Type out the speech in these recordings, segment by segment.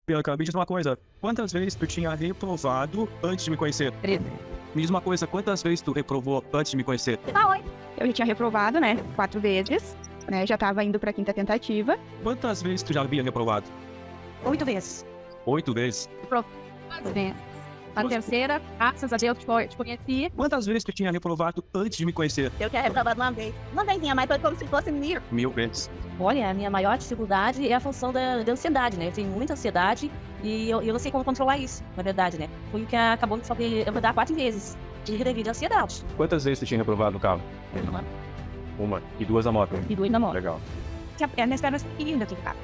Bianca, me diz uma coisa. Quantas vezes tu tinha reprovado antes de me conhecer? 13. Me diz uma coisa, quantas vezes tu reprovou antes de me conhecer? Eu já tinha reprovado, né? 4 vezes. Né? Já tava indo pra 5ª tentativa. Quantas vezes tu já havia reprovado? 8 vezes. 8 vezes. Né? A terceira, graças a Deus, te conheci. Quantas vezes tu tinha reprovado antes de me conhecer? Eu tinha reprovado uma vez. Uma vezinha, mas foi como se fosse 1000. 1000 vezes. Olha, a minha maior dificuldade é a função da ansiedade, né? Eu tenho muita ansiedade e eu não sei como controlar isso, na verdade, né? Foi o que acabou me fazer eu mudar 4 vezes devido à ansiedade. Quantas vezes tu tinha reprovado no carro? Uma. E 2 na moto. E 2 na moto. Legal. Tinha minhas pernas pequeninas aqui no carro.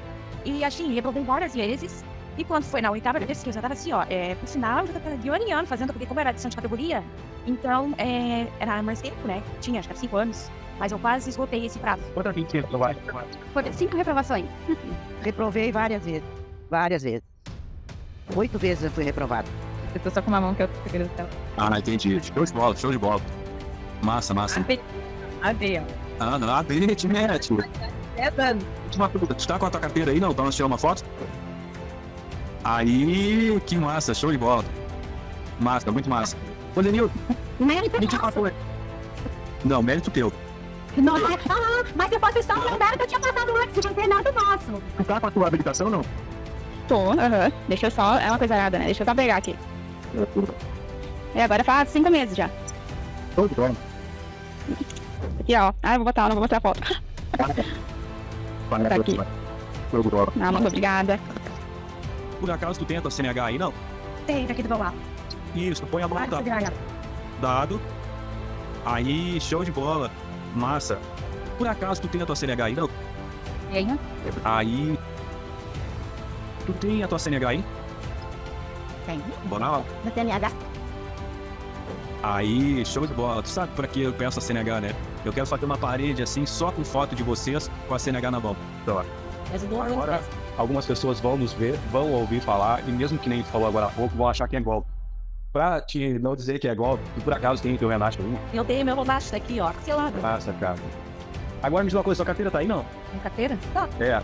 E assim, reprovei várias vezes. E quando foi na 8ª vez que eu já tava assim, ó, por sinal, eu já tava de ano em ano fazendo, porque como era adição de categoria, então, era mais tempo, né? Tinha, acho que era 5 anos. Mas eu quase esgotei esse prazo. Quantas vezes tu reprovado? Foi 5 reprovações. Reprovei várias vezes. Várias vezes. 8 vezes eu fui reprovado. Eu tô só com uma mão que eu tô querendo tela. Ah, entendi. Show de bola, show de bola. Massa, massa. Adê, ó. Ah, não, te mete. É dano. Última pergunta, tu tá com a tua carteira aí, não? Pra nós tirar uma foto? Aí, que massa, show de bola. Massa, muito massa. Ô, Lenil, Mérito me diz uma coisa. Não, mérito teu. nosso. Mas se fosse só um mérito, eu tinha passado antes de você, nada nosso. Tu tá com a tua habilitação, não? Tô, Deixa eu só. É uma coisa errada, né? Deixa eu só pegar aqui. E agora faz 5 meses já. Show de bola. Aqui, ó. Ah, eu vou botar, não vou mostrar a foto. Tá aqui. Show de bola. Ah, muito obrigada. Por acaso tu tem a tua CNH aí, não? Tem, aqui do meu lado. Isso, tu põe a mão dado. Aí, show de bola. Massa. Por acaso tu tem a tua CNH aí, não? Tenho. Aí... Tu tem a tua CNH aí? Tem. Bora lá. No TNH. Aí, show de bola. Tu sabe pra que eu peço a CNH, né? Eu quero fazer uma parede assim, só com foto de vocês, com a CNH na mão. Então, Mas eu dou agora, algumas pessoas vão nos ver, vão ouvir falar, e mesmo que nem tu falou agora há pouco, vão achar que é golpe. Pra te não dizer que é golpe, tu por acaso tem teu Renato aí? Eu tenho meu Renato aqui, ó. Sei lá, Massa, cara. Agora me diz uma coisa, sua carteira tá aí, não? minha carteira? Tá. É.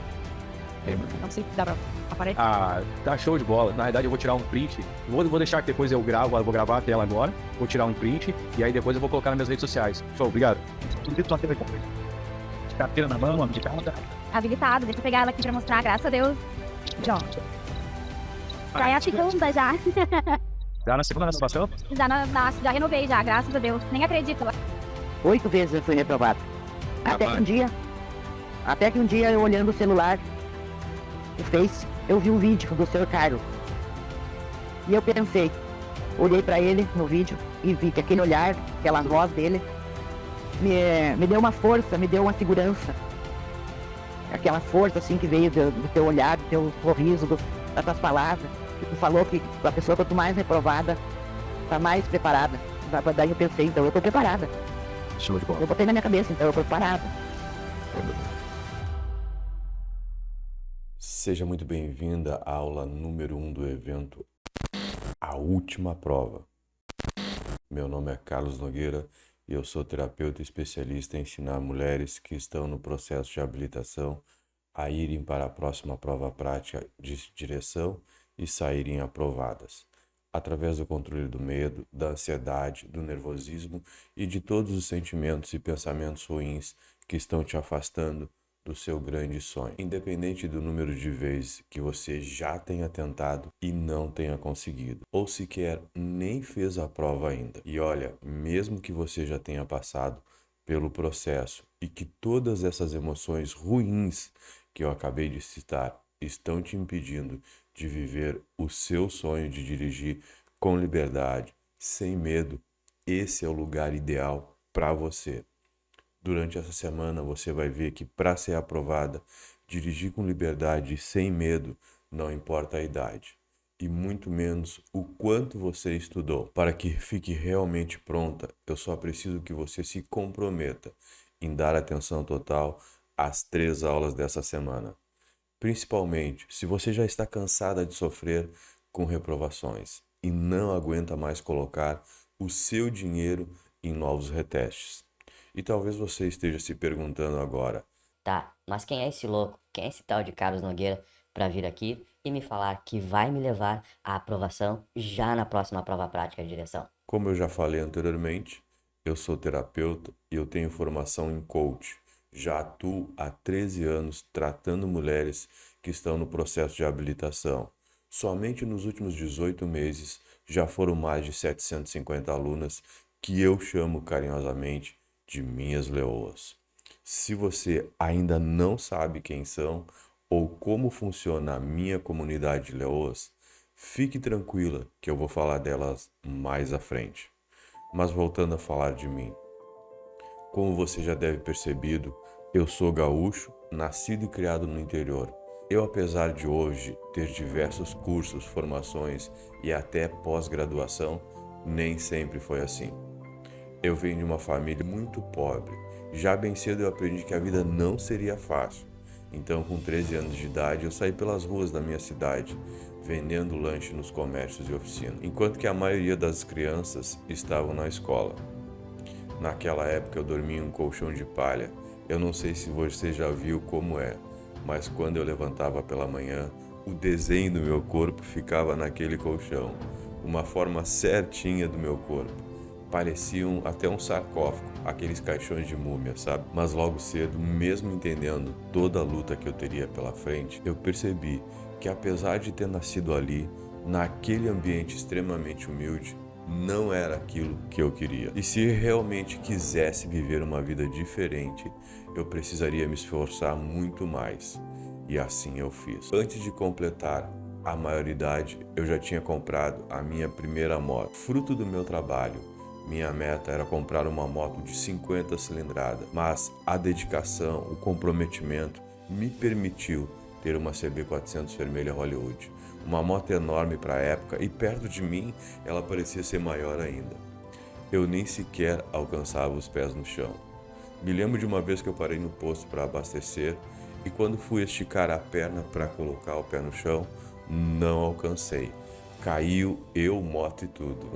Não sei se dá pra aparecer. Ah, tá show de bola. Na verdade, eu vou tirar um print. Vou deixar que depois eu gravo, eu vou gravar a tela agora. Vou tirar um print e aí depois eu vou colocar nas minhas redes sociais. Show, obrigado. De carteira na mão, de carta. Habilitado, deixa eu pegar ela aqui pra mostrar, graças a Deus. Já. Já é a segunda, já. Já na segunda renovação? Já renovei, já, graças a Deus. Nem acredito. 8 vezes eu fui reprovado. Até que um dia eu olhando o celular, o Face, eu vi um vídeo do Sr. Carlos. E eu pensei, olhei pra ele no vídeo e vi que aquele olhar, aquela voz dele, me deu uma força, me deu uma segurança. Aquela força assim que veio do teu olhar, do teu sorriso, das tuas palavras. Que tu falou que a pessoa quanto mais reprovada, tá mais preparada. Daí eu pensei, então eu tô preparada. Show de bola. Eu botei na minha cabeça, então eu tô preparada. Seja muito bem-vinda à aula número 1 do evento A Última Prova. Meu nome é Carlos Nogueira e eu sou terapeuta especialista em ensinar mulheres que estão no processo de habilitação a irem para a próxima prova prática de direção e saírem aprovadas, através do controle do medo, da ansiedade, do nervosismo e de todos os sentimentos e pensamentos ruins que estão te afastando do seu grande sonho, independente do número de vezes que você já tenha tentado e não tenha conseguido, ou sequer nem fez a prova ainda. E olha, mesmo que você já tenha passado pelo processo e que todas essas emoções ruins que eu acabei de citar estão te impedindo de viver o seu sonho de dirigir com liberdade, sem medo, esse é o lugar ideal para você. Durante essa semana você vai ver que para ser aprovada, dirigir com liberdade e sem medo, não importa a idade, e muito menos o quanto você estudou. Para que fique realmente pronta, eu só preciso que você se comprometa em dar atenção total às 3 aulas dessa semana. Principalmente se você já está cansada de sofrer com reprovações e não aguenta mais colocar o seu dinheiro em novos retestes. E talvez você esteja se perguntando agora: Tá, mas quem é esse louco? Quem é esse tal de Carlos Nogueira pra vir aqui e me falar que vai me levar à aprovação já na próxima prova prática de direção. Como eu já falei anteriormente, eu sou terapeuta e eu tenho formação em coach. Já atuo há 13 anos tratando mulheres que estão no processo de habilitação. Somente nos últimos 18 meses já foram mais de 750 alunas que eu chamo carinhosamente de minhas leoas. Se você ainda não sabe quem são ou como funciona a minha comunidade de leoas, fique tranquila que eu vou falar delas mais à frente. Mas voltando a falar de mim, como você já deve percebido, eu sou gaúcho, nascido e criado no interior. Eu, apesar de hoje ter diversos cursos, formações e até pós-graduação, nem sempre foi assim. Eu venho de uma família muito pobre. Já bem cedo eu aprendi que a vida não seria fácil. Então, com 13 anos de idade, eu saí pelas ruas da minha cidade, vendendo lanche nos comércios e oficinas, enquanto que a maioria das crianças estavam na escola. Naquela época eu dormia em um colchão de palha. Eu não sei se você já viu como é, mas quando eu levantava pela manhã, o desenho do meu corpo ficava naquele colchão, uma forma certinha do meu corpo. Pareciam até um sarcófago, aqueles caixões de múmia, sabe? Mas logo cedo, mesmo entendendo toda a luta que eu teria pela frente, eu percebi que apesar de ter nascido ali, naquele ambiente extremamente humilde, não era aquilo que eu queria. E se realmente quisesse viver uma vida diferente, eu precisaria me esforçar muito mais. E assim eu fiz. Antes de completar a maioridade, eu já tinha comprado a minha primeira moto, fruto do meu trabalho. Minha meta era comprar uma moto de 50 cilindradas, mas a dedicação, o comprometimento me permitiu ter uma CB400 vermelha Hollywood. Uma moto enorme para a época e perto de mim ela parecia ser maior ainda. Eu nem sequer alcançava os pés no chão. Me lembro de uma vez que eu parei no posto para abastecer e quando fui esticar a perna para colocar o pé no chão, não alcancei. Caiu eu, moto e tudo.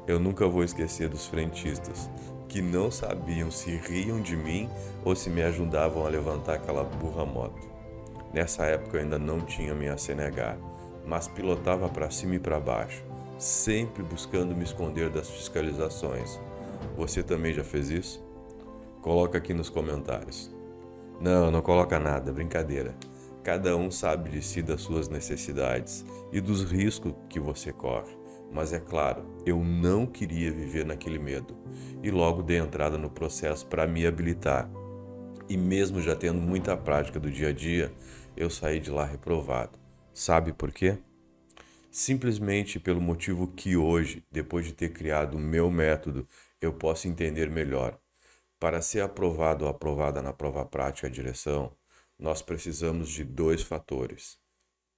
Eu nunca vou esquecer dos frentistas, que não sabiam se riam de mim ou se me ajudavam a levantar aquela burra moto. Nessa época eu ainda não tinha minha CNH, mas pilotava para cima e para baixo, sempre buscando me esconder das fiscalizações. Você também já fez isso? Coloca aqui nos comentários. Não coloca nada, brincadeira. Cada um sabe de si, das suas necessidades e dos riscos que você corre. Mas é claro, eu não queria viver naquele medo e logo dei entrada no processo para me habilitar. E mesmo já tendo muita prática do dia a dia, eu saí de lá reprovado. Sabe por quê? Simplesmente pelo motivo que hoje, depois de ter criado o meu método, eu posso entender melhor. Para ser aprovado ou aprovada na prova prática de direção, nós precisamos de 2 fatores.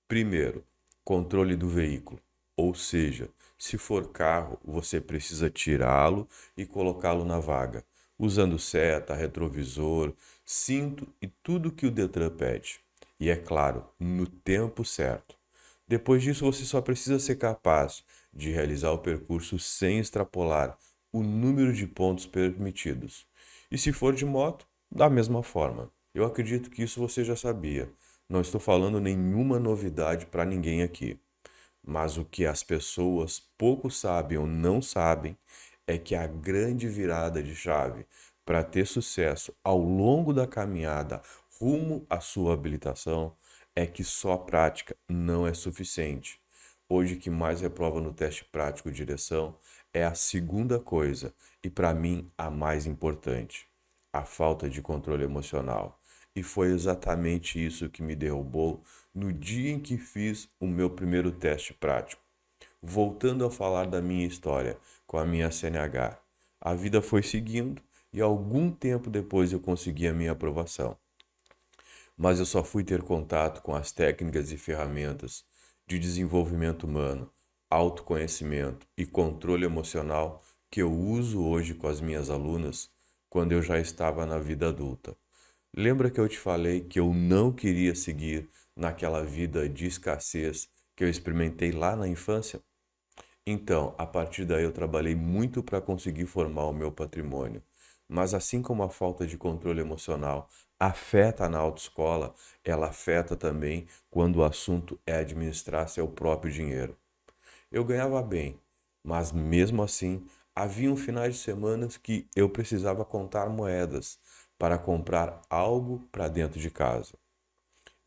Primeiro, controle do veículo. Ou seja, se for carro, você precisa tirá-lo e colocá-lo na vaga, usando seta, retrovisor, cinto e tudo que o Detran pede. E é claro, no tempo certo. Depois disso, você só precisa ser capaz de realizar o percurso sem extrapolar o número de pontos permitidos. E se for de moto, da mesma forma. Eu acredito que isso você já sabia. Não estou falando nenhuma novidade para ninguém aqui. Mas o que as pessoas pouco sabem ou não sabem é que a grande virada de chave para ter sucesso ao longo da caminhada rumo à sua habilitação é que só a prática não é suficiente. Hoje o que mais reprova no teste prático de direção é a segunda coisa e para mim a mais importante, a falta de controle emocional. E foi exatamente isso que me derrubou no dia em que fiz o meu primeiro teste prático. Voltando a falar da minha história com a minha CNH, a vida foi seguindo e algum tempo depois eu consegui a minha aprovação. Mas eu só fui ter contato com as técnicas e ferramentas de desenvolvimento humano, autoconhecimento e controle emocional que eu uso hoje com as minhas alunas quando eu já estava na vida adulta. Lembra que eu te falei que eu não queria seguir naquela vida de escassez que eu experimentei lá na infância? Então, a partir daí eu trabalhei muito para conseguir formar o meu patrimônio. Mas assim como a falta de controle emocional afeta na autoescola, ela afeta também quando o assunto é administrar seu próprio dinheiro. Eu ganhava bem, mas mesmo assim, havia finais de semana que eu precisava contar moedas para comprar algo para dentro de casa.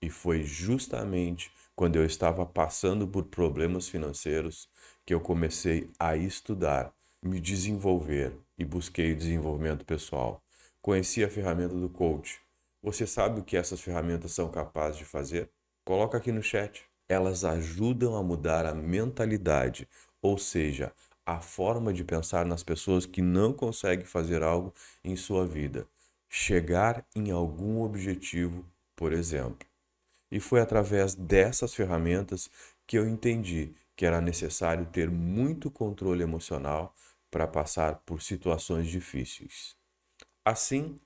E foi justamente quando eu estava passando por problemas financeiros que eu comecei a estudar, me desenvolver e busquei o desenvolvimento pessoal. Conheci a ferramenta do coach. Você sabe o que essas ferramentas são capazes de fazer? Coloca aqui no chat. Elas ajudam a mudar a mentalidade, ou seja, a forma de pensar nas pessoas que não conseguem fazer algo em sua vida. Chegar em algum objetivo, por exemplo. E foi através dessas ferramentas que eu entendi que era necessário ter muito controle emocional para passar por situações difíceis. Assim,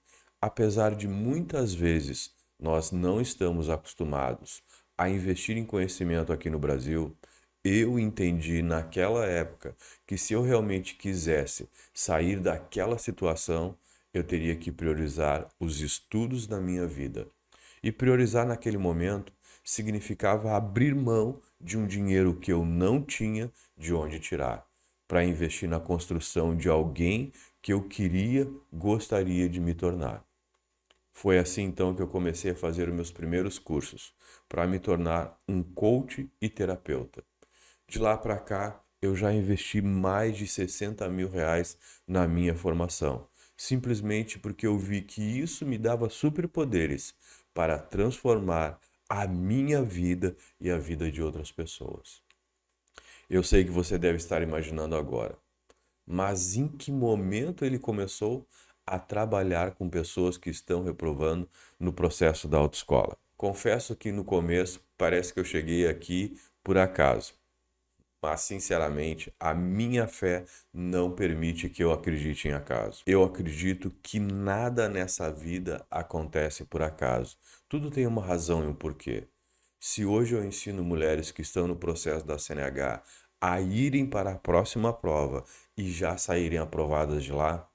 apesar de muitas vezes nós não estamos acostumados a investir em conhecimento aqui no Brasil, eu entendi naquela época que se eu realmente quisesse sair daquela situação, eu teria que priorizar os estudos da minha vida. E priorizar naquele momento significava abrir mão de um dinheiro que eu não tinha de onde tirar, para investir na construção de alguém que eu gostaria de me tornar. Foi assim então que eu comecei a fazer os meus primeiros cursos, para me tornar um coach e terapeuta. De lá para cá, eu já investi mais de 60 mil reais na minha formação, simplesmente porque eu vi que isso me dava superpoderes para transformar a minha vida e a vida de outras pessoas. Eu sei que você deve estar imaginando agora, mas em que momento ele começou a trabalhar com pessoas que estão reprovando no processo da autoescola? Confesso que no começo parece que eu cheguei aqui por acaso. Mas, sinceramente, a minha fé não permite que eu acredite em acaso. Eu acredito que nada nessa vida acontece por acaso. Tudo tem uma razão e um porquê. Se hoje eu ensino mulheres que estão no processo da CNH a irem para a próxima prova e já saírem aprovadas de lá,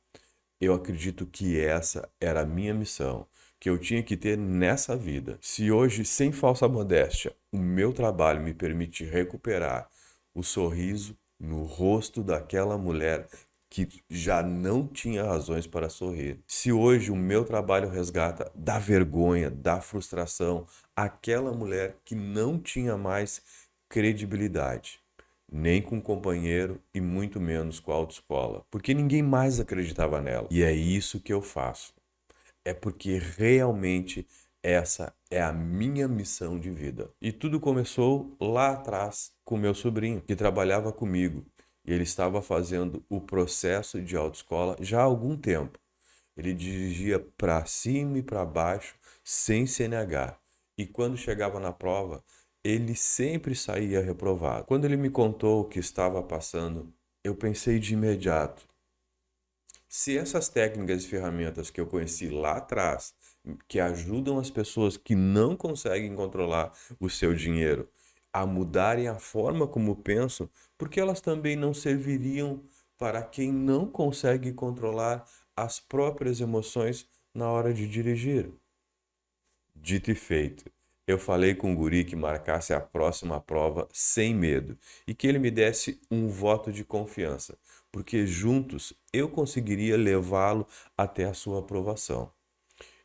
eu acredito que essa era a minha missão, que eu tinha que ter nessa vida. Se hoje, sem falsa modéstia, o meu trabalho me permite recuperar o sorriso no rosto daquela mulher que já não tinha razões para sorrir. Se hoje o meu trabalho resgata da vergonha, da frustração, aquela mulher que não tinha mais credibilidade, nem com o companheiro e muito menos com a autoescola, porque ninguém mais acreditava nela. E é isso que eu faço. É porque realmente essa é a minha missão de vida. E tudo começou lá atrás com meu sobrinho, que trabalhava comigo. E ele estava fazendo o processo de autoescola já há algum tempo. Ele dirigia para cima e para baixo, sem CNH. E quando chegava na prova, ele sempre saía reprovado. Quando ele me contou o que estava passando, eu pensei de imediato: se essas técnicas e ferramentas que eu conheci lá atrás, que ajudam as pessoas que não conseguem controlar o seu dinheiro a mudarem a forma como pensam, porque elas também não serviriam para quem não consegue controlar as próprias emoções na hora de dirigir? Dito e feito. Eu falei com o guri que marcasse a próxima prova sem medo e que ele me desse um voto de confiança, porque juntos eu conseguiria levá-lo até a sua aprovação.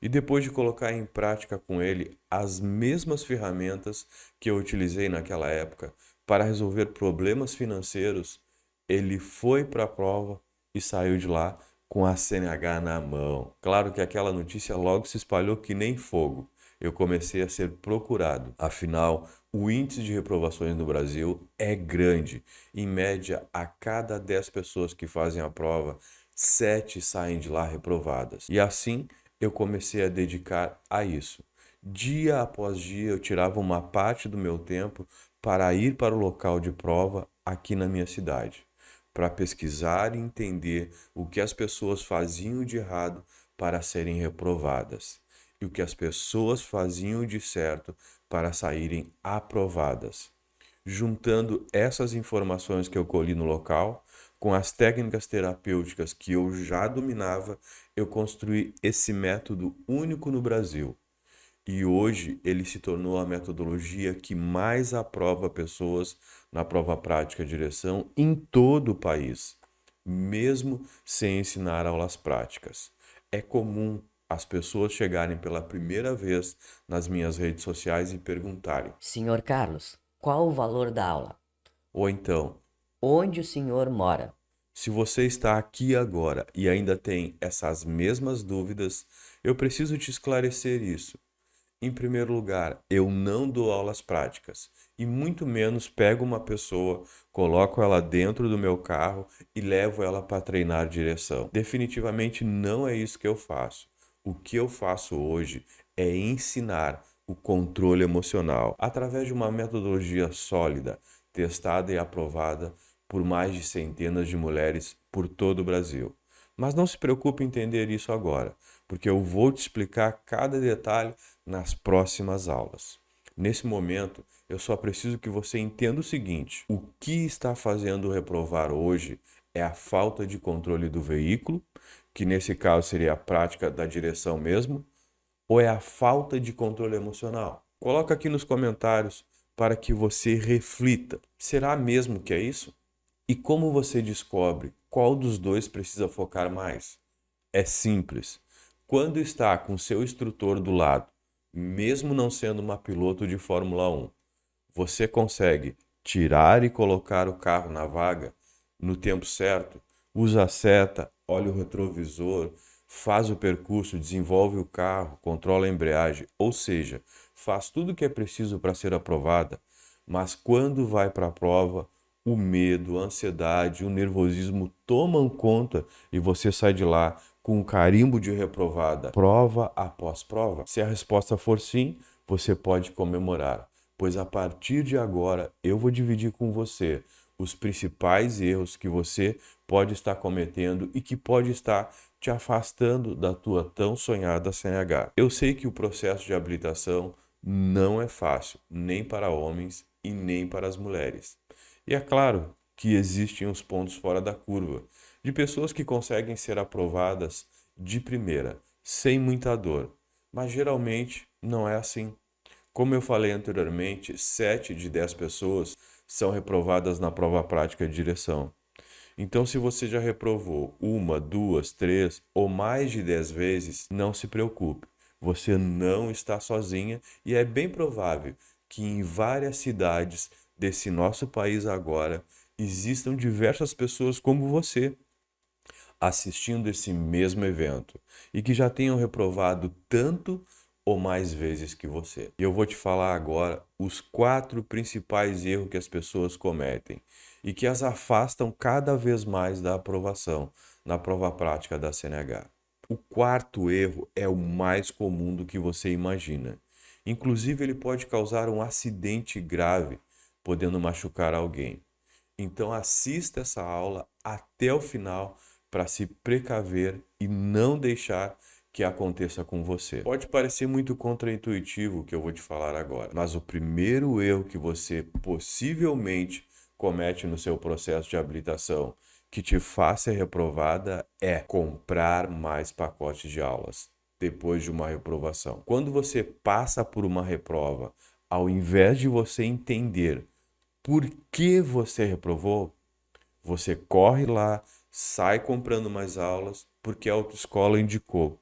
E depois de colocar em prática com ele as mesmas ferramentas que eu utilizei naquela época para resolver problemas financeiros, ele foi para a prova e saiu de lá com a CNH na mão. Claro que aquela notícia logo se espalhou que nem fogo. Eu comecei a ser procurado. Afinal, o índice de reprovações no Brasil é grande. Em média, a cada 10 pessoas que fazem a prova, 7 saem de lá reprovadas. E assim, eu comecei a dedicar a isso. Dia após dia, eu tirava uma parte do meu tempo para ir para o local de prova aqui na minha cidade, para pesquisar e entender o que as pessoas faziam de errado para serem reprovadas e o que as pessoas faziam de certo para saírem aprovadas. Juntando essas informações que eu colhi no local, com as técnicas terapêuticas que eu já dominava, eu construí esse método único no Brasil. E hoje ele se tornou a metodologia que mais aprova pessoas na prova prática de direção em todo o país, mesmo sem ensinar aulas práticas. É comum as pessoas chegarem pela primeira vez nas minhas redes sociais e perguntarem: Senhor Carlos, qual o valor da aula? ou então, Onde o senhor mora? se você está aqui agora e ainda tem essas mesmas dúvidas, eu preciso te esclarecer isso. Em primeiro lugar, eu não dou aulas práticas e muito menos pego uma pessoa, coloco ela dentro do meu carro e levo ela para treinar direção. Definitivamente não é isso que eu faço. O que eu faço hoje é ensinar o controle emocional através de uma metodologia sólida, testada e aprovada por mais de centenas de mulheres por todo o Brasil. Mas não se preocupe em entender isso agora, porque eu vou te explicar cada detalhe nas próximas aulas. Nesse momento, eu só preciso que você entenda o seguinte: o que está fazendo reprovar hoje é a falta de controle do veículo, que nesse caso seria a prática da direção mesmo, ou é a falta de controle emocional? Coloca aqui nos comentários para que você reflita. Será mesmo que é isso? E como você descobre qual dos dois precisa focar mais? É simples. Quando está com seu instrutor do lado, mesmo não sendo uma piloto de Fórmula 1, você consegue tirar e colocar o carro na vaga no tempo certo, usa a seta, olha o retrovisor, faz o percurso, desenvolve o carro, controla a embreagem, ou seja, faz tudo o que é preciso para ser aprovada, mas quando vai para a prova, o medo, a ansiedade, o nervosismo tomam conta e você sai de lá com um carimbo de reprovada, prova após prova. Se a resposta for sim, você pode comemorar, pois a partir de agora eu vou dividir com você os principais erros que você pode estar cometendo e que pode estar te afastando da tua tão sonhada CNH. Eu sei que o processo de habilitação não é fácil, nem para homens e nem para as mulheres. E é claro que existem os pontos fora da curva, de pessoas que conseguem ser aprovadas de primeira, sem muita dor. Mas geralmente não é assim. Como eu falei anteriormente, 7 de 10 pessoas são reprovadas na prova prática de direção. Então, se você já reprovou 1, 2, 3 ou mais de 10 vezes, não se preocupe. Você não está sozinha e é bem provável que em várias cidades desse nosso país agora existam diversas pessoas como você assistindo esse mesmo evento e que já tenham reprovado tanto ou mais vezes que você. E eu vou te falar agora os 4 principais erros que as pessoas cometem e que as afastam cada vez mais da aprovação na prova prática da CNH. O 4º erro é o mais comum do que você imagina. Inclusive, ele pode causar um acidente grave, podendo machucar alguém. Então, assista essa aula até o final para se precaver e não deixar que aconteça com você. Pode parecer muito contraintuitivo o que eu vou te falar agora, mas o primeiro erro que você possivelmente comete no seu processo de habilitação que te faça reprovada é comprar mais pacotes de aulas depois de uma reprovação. Quando você passa por uma reprova, ao invés de você entender por que você reprovou, você corre lá, sai comprando mais aulas porque a autoescola indicou.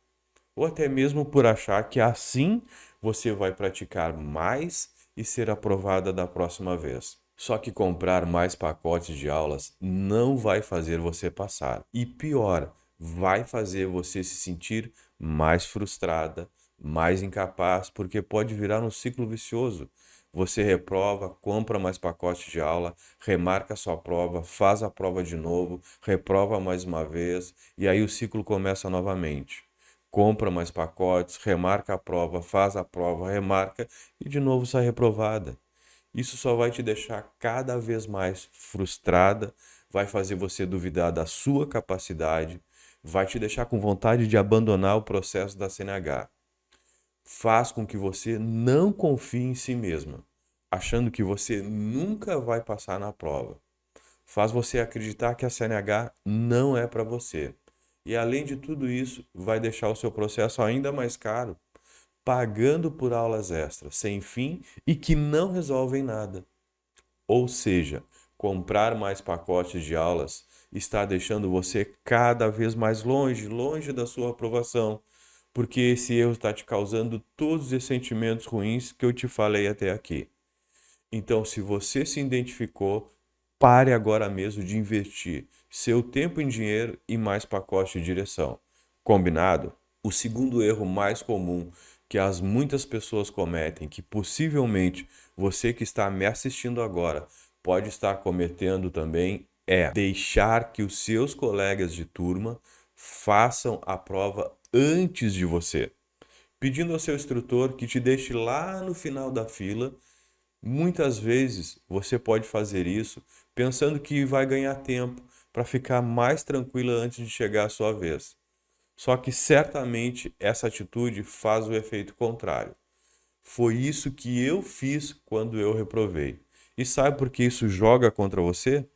Ou até mesmo por achar que assim você vai praticar mais e ser aprovada da próxima vez. Só que comprar mais pacotes de aulas não vai fazer você passar. E pior, vai fazer você se sentir mais frustrada, mais incapaz, porque pode virar um ciclo vicioso. Você reprova, compra mais pacotes de aula, remarca sua prova, faz a prova de novo, reprova mais uma vez e aí o ciclo começa novamente. Compra mais pacotes, remarca a prova, faz a prova, remarca e de novo sai reprovada. Isso só vai te deixar cada vez mais frustrada, vai fazer você duvidar da sua capacidade, vai te deixar com vontade de abandonar o processo da CNH. Faz com que você não confie em si mesma. achando que você nunca vai passar na prova. Faz você acreditar que a CNH não é para você. E além de tudo isso, vai deixar o seu processo ainda mais caro, pagando por aulas extras sem fim e que não resolvem nada. Ou seja, comprar mais pacotes de aulas está deixando você cada vez mais longe da sua aprovação, porque esse erro está te causando todos os sentimentos ruins que eu te falei até aqui. Então, se você se identificou, pare agora mesmo de investir seu tempo em dinheiro e mais pacote de direção. Combinado? O segundo erro mais comum que as muitas pessoas cometem, que possivelmente você que está me assistindo agora pode estar cometendo também, é deixar que os seus colegas de turma façam a prova antes de você, pedindo ao seu instrutor que te deixe lá no final da fila. Muitas vezes você pode fazer isso pensando que vai ganhar tempo para ficar mais tranquila antes de chegar a sua vez. Só que certamente essa atitude faz o efeito contrário. Foi isso que eu fiz quando eu reprovei. E sabe por que isso joga contra você?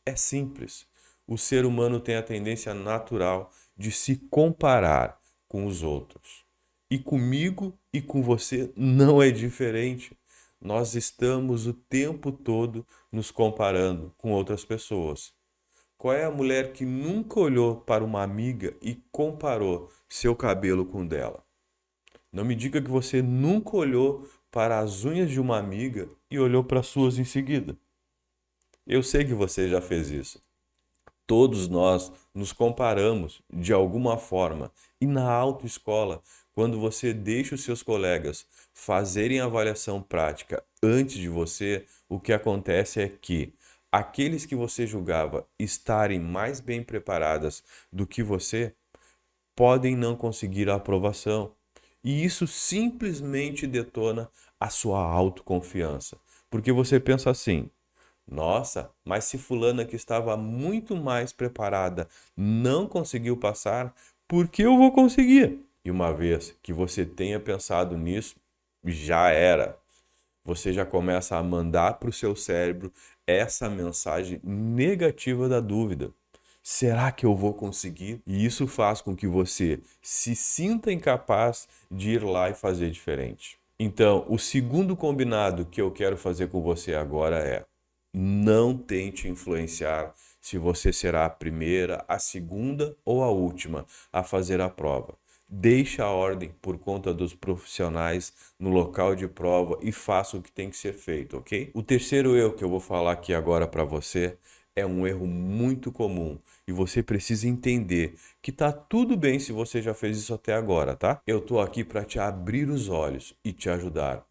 É simples. O ser humano tem a tendência natural de se comparar com os outros. E comigo e com você não é diferente. Nós estamos o tempo todo nos comparando com outras pessoas. Qual é a mulher que nunca olhou para uma amiga e comparou seu cabelo com o dela? Não me diga que você nunca olhou para as unhas de uma amiga e olhou para as suas em seguida. Eu sei que você já fez isso. Todos nós nos comparamos de alguma forma. E na autoescola, quando você deixa os seus colegas fazerem a avaliação prática antes de você, o que acontece é que aqueles que você julgava estarem mais bem preparadas do que você podem não conseguir a aprovação. E isso simplesmente detona a sua autoconfiança. Porque você pensa assim: nossa, mas se fulana que estava muito mais preparada não conseguiu passar, por que eu vou conseguir? E uma vez que você tenha pensado nisso, já era. Você já começa a mandar para o seu cérebro essa mensagem negativa da dúvida. Será que eu vou conseguir? E isso faz com que você se sinta incapaz de ir lá e fazer diferente. Então, o segundo combinado que eu quero fazer com você agora é: não tente influenciar se você será a primeira, a segunda ou a última a fazer a prova. Deixe a ordem por conta dos profissionais no local de prova e faça o que tem que ser feito, ok? O terceiro erro que eu vou falar aqui agora para você é um erro muito comum e você precisa entender que tá tudo bem se você já fez isso até agora, tá? Eu tô aqui para te abrir os olhos e te ajudar.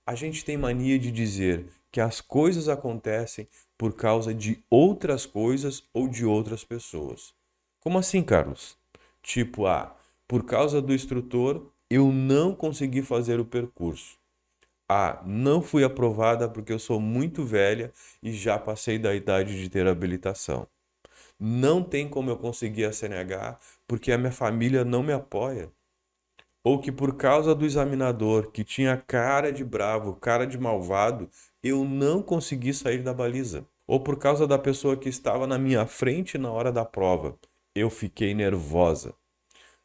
A gente tem mania de dizer que as coisas acontecem por causa de outras coisas ou de outras pessoas. Como assim, Carlos? Tipo, por causa do instrutor, eu não consegui fazer o percurso. Não fui aprovada porque eu sou muito velha e já passei da idade de ter habilitação. Não tem como eu conseguir a CNH porque a minha família não me apoia. Ou que por causa do examinador, que tinha cara de bravo, cara de malvado, eu não consegui sair da baliza. Ou por causa da pessoa que estava na minha frente na hora da prova, eu fiquei nervosa.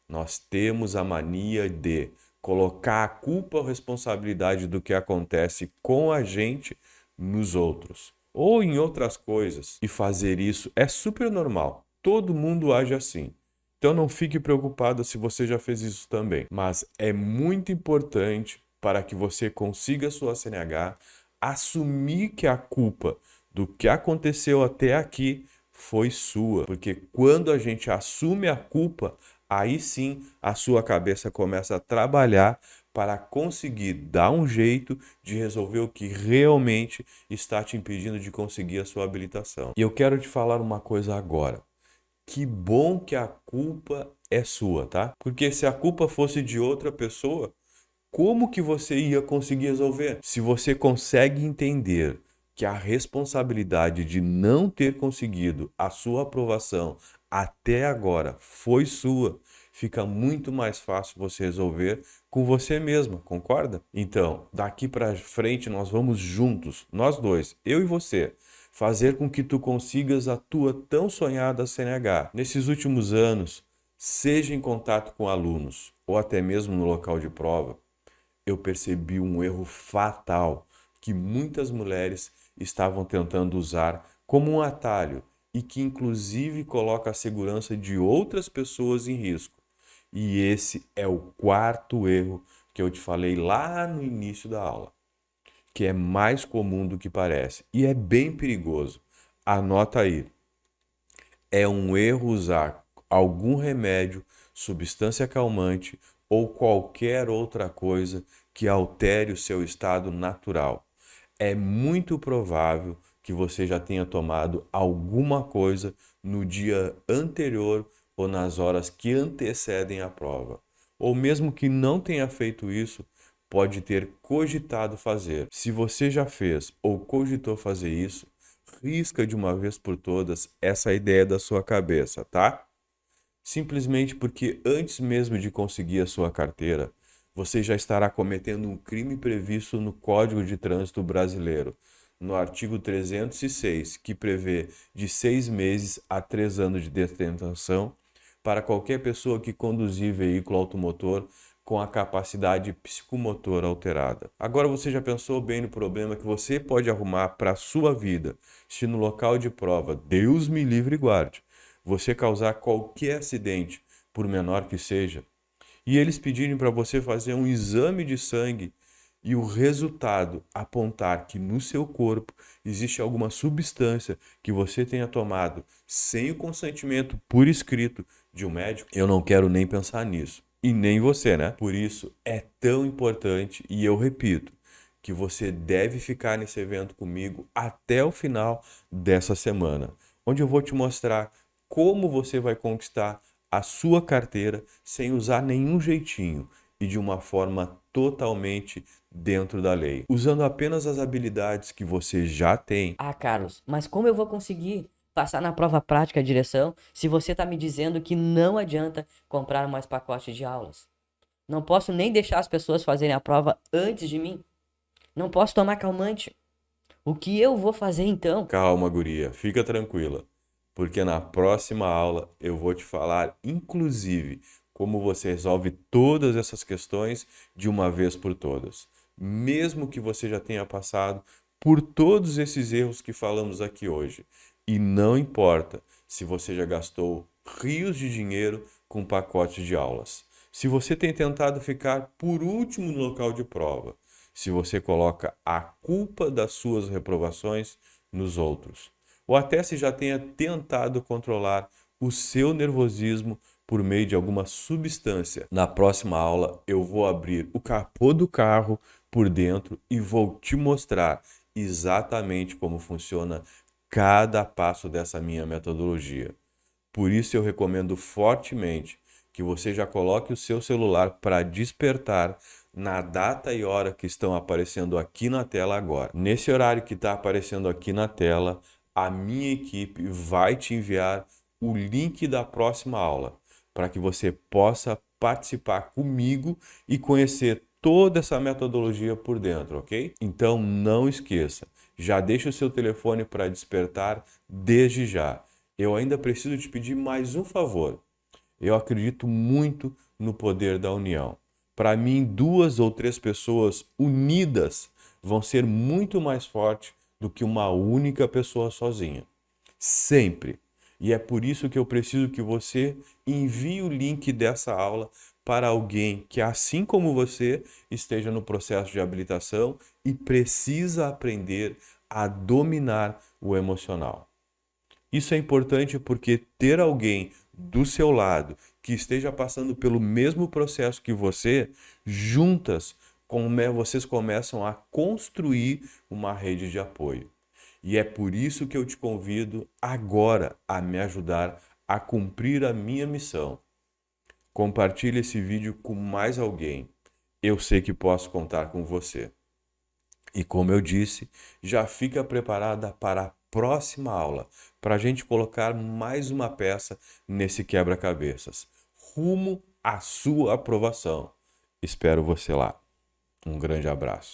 Nós temos a mania de colocar a culpa ou responsabilidade do que acontece com a gente nos outros ou em outras coisas. E fazer isso é super normal. Todo mundo age assim. Então não fique preocupado se você já fez isso também. Mas é muito importante para que você consiga sua CNH assumir que a culpa do que aconteceu até aqui foi sua. Porque quando a gente assume a culpa, aí sim a sua cabeça começa a trabalhar para conseguir dar um jeito de resolver o que realmente está te impedindo de conseguir a sua habilitação. E eu quero te falar uma coisa agora. Que bom que a culpa é sua, tá? Porque se a culpa fosse de outra pessoa, como que você ia conseguir resolver? Se você consegue entender que a responsabilidade de não ter conseguido a sua aprovação até agora foi sua, fica muito mais fácil você resolver com você mesma, concorda? Então, daqui para frente nós vamos juntos, nós dois, eu e você, fazer com que tu consigas a tua tão sonhada CNH. Nesses últimos anos, seja em contato com alunos ou até mesmo no local de prova, eu percebi um erro fatal que muitas mulheres estavam tentando usar como um atalho e que inclusive coloca a segurança de outras pessoas em risco. E esse é o quarto erro que eu te falei lá no início da aula, que é mais comum do que parece e é bem perigoso. Anota aí. É um erro usar algum remédio, substância calmante ou qualquer outra coisa que altere o seu estado natural. É muito provável que você já tenha tomado alguma coisa no dia anterior ou nas horas que antecedem a prova. Ou mesmo que não tenha feito isso, pode ter cogitado fazer. Se você já fez ou cogitou fazer isso, risca de uma vez por todas essa ideia da sua cabeça, tá? Simplesmente porque antes mesmo de conseguir a sua carteira, você já estará cometendo um crime previsto no Código de Trânsito Brasileiro, no artigo 306, que prevê de 6 meses a 3 anos de detenção para qualquer pessoa que conduzir veículo automotor com a capacidade psicomotora alterada. Agora você já pensou bem no problema que você pode arrumar para a sua vida se no local de prova, Deus me livre e guarde, você causar qualquer acidente, por menor que seja, e eles pedirem para você fazer um exame de sangue e o resultado apontar que no seu corpo existe alguma substância que você tenha tomado sem o consentimento por escrito de um médico, eu não quero nem pensar nisso. E nem você, né? Por isso é tão importante, e eu repito, que você deve ficar nesse evento comigo até o final dessa semana, onde eu vou te mostrar como você vai conquistar a sua carteira sem usar nenhum jeitinho e de uma forma totalmente dentro da lei, usando apenas as habilidades que você já tem. Ah, Carlos, mas como eu vou conseguir passar na prova prática de direção se você tá me dizendo que não adianta comprar mais pacotes de aulas? Não posso nem deixar as pessoas fazerem a prova antes de mim? Não posso tomar calmante? O que eu vou fazer então? Calma, guria, fica tranquila, porque na próxima aula eu vou te falar, inclusive, como você resolve todas essas questões de uma vez por todas. Mesmo que você já tenha passado por todos esses erros que falamos aqui hoje. E não importa se você já gastou rios de dinheiro com pacotes de aulas. Se você tem tentado ficar por último no local de prova. Se você coloca a culpa das suas reprovações nos outros. Ou até se já tenha tentado controlar o seu nervosismo por meio de alguma substância. Na próxima aula eu vou abrir o capô do carro por dentro e vou te mostrar exatamente como funciona cada passo dessa minha metodologia. Por isso eu recomendo fortemente que você já coloque o seu celular para despertar na data e hora que estão aparecendo aqui na tela agora. Nesse horário que está aparecendo aqui na tela, a minha equipe vai te enviar o link da próxima aula, para que você possa participar comigo e conhecer toda essa metodologia por dentro, ok? Então não esqueça, já deixa o seu telefone para despertar desde já. Eu ainda preciso te pedir mais um favor. Eu acredito muito no poder da união. Para mim, 2 ou 3 pessoas unidas vão ser muito mais fortes do que uma única pessoa sozinha. Sempre. E é por isso que eu preciso que você envie o link dessa aula para alguém que, assim como você, esteja no processo de habilitação e precisa aprender a dominar o emocional. Isso é importante porque ter alguém do seu lado que esteja passando pelo mesmo processo que você, juntas, vocês começam a construir uma rede de apoio. E é por isso que eu te convido agora a me ajudar a cumprir a minha missão. Compartilhe esse vídeo com mais alguém. Eu sei que posso contar com você. E como eu disse, já fica preparada para a próxima aula, para a gente colocar mais uma peça nesse quebra-cabeças. rumo à sua aprovação. Espero você lá. Um grande abraço.